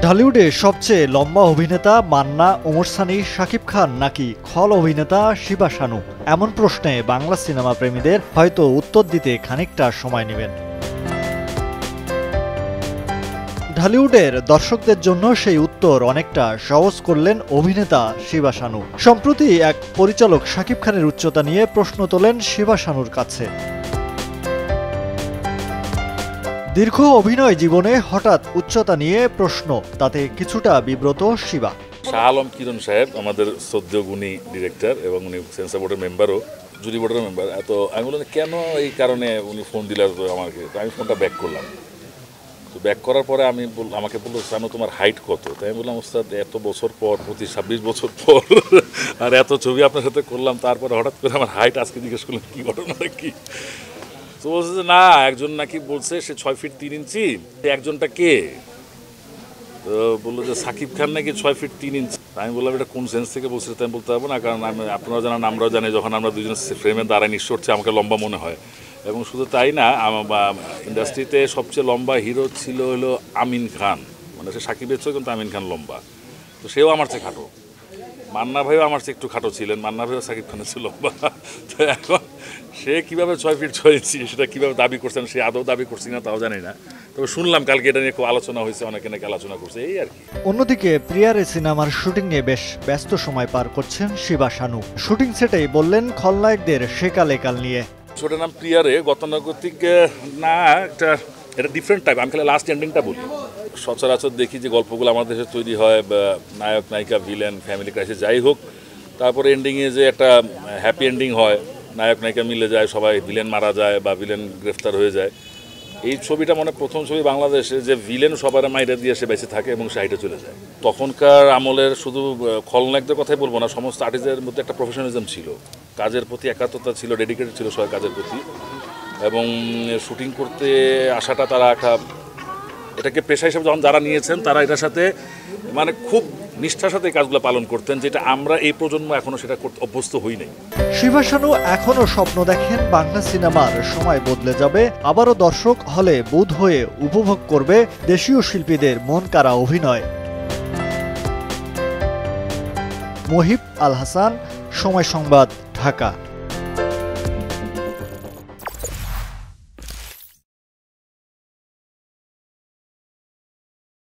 ঢালিউডে সবচেয়ে লম্বা অভিনেতা মান্না, ওমর সানি, শাকিব খান নাকি খল অভিনেতা শিবা শানু? এমন প্রশ্নে বাংলা সিনেমা প্রেমীদের হয়তো উত্তর দিতে খানিকটা সময় নেবেন। ঢালিউডের দর্শকদের জন্য সেই উত্তর অনেকটা সহজ করলেন অভিনেতা শিবা শানু। সম্প্রতি এক পরিচালক শাকিব খানের উচ্চতা নিয়ে প্রশ্ন তোলেন শিবা শানুর কাছে। দীর্ঘ অভিনয় জীবনে হঠাৎ উচ্চতা নিয়ে প্রশ্ন, তাতে কিছুটা বিব্রত শিবা। শাহ আলম কিরণ সাহেব আমাদের শ্রদ্ধেয় গুণী ডিরেক্টর এবং উনি সেন্সর বোর্ডের মেম্বারও, জুরি বোর্ডের মেম্বার। আমি বললাম কেন এই কারণে উনি ফোন দিলেন আমাকে, আমি ফোনটা ব্যাক করলাম। তো ব্যাক করার পরে আমাকে বললো শানু তোমার হাইট কত? তাই আমি বললাম ওস্তাদ এত বছর পর, 25-26 বছর পর আর এত ছবি আপনার সাথে করলাম, তারপরে হঠাৎ করে আমার হাইট আজকে জিজ্ঞেস করলাম কী ঘটনাটা কি? তো বলছে যে না, একজন নাকি বলছে সে 6 ফিট 3 ইঞ্চি। একজনটা কে? তো বললো যে সাকিব খান নাকি 6 ফিট 3 ইঞ্চি। আমি বললাম এটা কোন সেন্স থেকে বলছে আমি বলতে পারবো না, কারণ আপনারা জানেন আমরাও জানি যখন আমরা দুজন ফ্রেমে দাঁড়ায় নিশ্চয় হচ্ছে আমাকে লম্বা মনে হয়। এবং শুধু তাই না, ইন্ডাস্ট্রিতে সবচেয়ে লম্বা হিরো ছিল হলো আমিন খান, মানে সে সাকিবের চেয়েও কিন্তু আমিন খান লম্বা। তো সেও আমার চেয়ে খাটো। মান্না ভাইও আমার চেয়ে একটু খাটো ছিলেন, মান্না ভাইও সাকিব খানের চেয়ে লম্বা। তো এখন সে কীভাবে 6 ফিট 6 ইঞ্চি সেটা কীভাবে দাবি করছেন, সে আদৌ দাবি করছি না তাও জানি না। তবে শুনলাম কালকে এটা নিয়ে খুব আলোচনা হয়েছে, অনেকে নাকি আলোচনা করছে, এই আর কি। অন্যদিকে প্রিয়ারে সিনেমার শুটিং নিয়ে বেশ ব্যস্ত সময় পার করছেন শিবা শানু। শুটিং সেটেই বললেন খলনায়কদের সেকাল একাল নিয়ে। ছোটের নাম প্রিয়ারে, গতানুগতিক না, এটা ডিফারেন্ট টাইপ। আমি খালি লাস্ট এন্ডিংটা বলি। সচরাচর দেখি যে গল্পগুলো আমাদের দেশে তৈরি হয়, নায়ক নায়িকা ভিলেন ফ্যামিলি ক্রাইসিস যাই হোক, তারপরে এন্ডিংয়ে যে একটা হ্যাপি এন্ডিং হয়, নায়ক নায়িকা মিলে যায়, সবাই ভিলেন মারা যায় বা ভিলেন গ্রেফতার হয়ে যায়। এই ছবিটা মানে প্রথম ছবি বাংলাদেশে যে ভিলেন সবার মাইরে দিয়ে সে বেঁচে থাকে এবং সাইডে চলে যায়। তখনকার আমলের শুধু খলনায়কদের কথাই বলবো না, সমস্ত আর্টিস্টের মধ্যে একটা প্রফেশনালিজম ছিল, কাজের প্রতি একাত্মতা ছিল, ডেডিকেটেড ছিল সবাই কাজের প্রতি। এবং শুটিং করতে আসাটা তারা এটাকে পেশা হিসেবে যখন যারা নিয়েছেন তারা এটার সাথে মানে খুব নিষ্ঠার সাথে কাজগুলো পালন করতেন, যেটা আমরা এই প্রজন্ম এখনো সেটা করতে অভ্যস্ত হই নাই। শিবা শানু এখনো স্বপ্ন দেখেন বাংলা সিনেমার সময় বদলে যাবে, আবারও দর্শক হলে বোধ হয়ে উপভোগ করবে দেশীয় শিল্পীদের মন কাড়া অভিনয়। মহিব আল হাসান, সময় সংবাদ, ঢাকা।